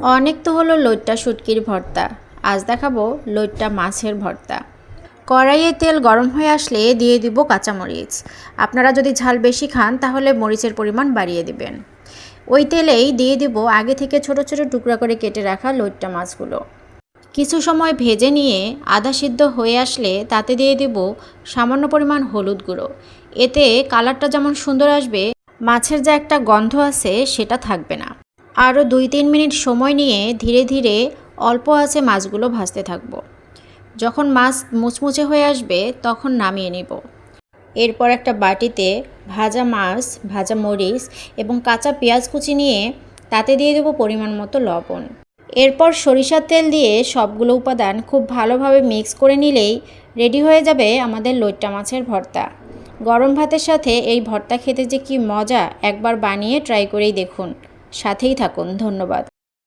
অনেক তো হলো লইট্টা শুটকির ভর্তা, আজ দেখাবো লইট্টা মাছের ভর্তা। কড়াইয়ে তেল গরম হয়ে আসলে দিয়ে দিব কাঁচামরিচ। আপনারা যদি ঝাল বেশি খান তাহলে মরিচের পরিমাণ বাড়িয়ে দিবেন। ওই তেলেই দিয়ে দিব আগে থেকে ছোট ছোট টুকরা করে কেটে রাখা লইট্টা মাছগুলো। কিছু সময় ভেজে নিয়ে আধা সিদ্ধ হয়ে আসলে তাতে দিয়ে দিব সামান্য পরিমাণ হলুদ গুঁড়ো। এতে কালারটা যেমন সুন্দর আসবে, মাছের যে একটা গন্ধ আছে সেটা থাকবে না। আরও 2-3 মিনিট সময় নিয়ে ধীরে ধীরে অল্প আঁচে মাছগুলো ভাজতে থাকবো। যখন মাছ মুচমুচে হয়ে আসবে তখন নামিয়ে নিব। এরপর একটা বাটিতে ভাজা মাছ, ভাজা মরিচ এবং কাঁচা পেঁয়াজ কুচি নিয়ে তাতে দিয়ে দেবো পরিমাণ মতো লবণ। এরপর সরিষার তেল দিয়ে সবগুলো উপাদান খুব ভালোভাবে মিক্স করে নিলেই রেডি হয়ে যাবে আমাদের লইট্টা মাছের ভর্তা। গরম ভাতের সাথে এই ভর্তা খেতে যে কি মজা, একবার বানিয়ে ট্রাই করেই দেখুন। সাথেই থাকুন। ধন্যবাদ।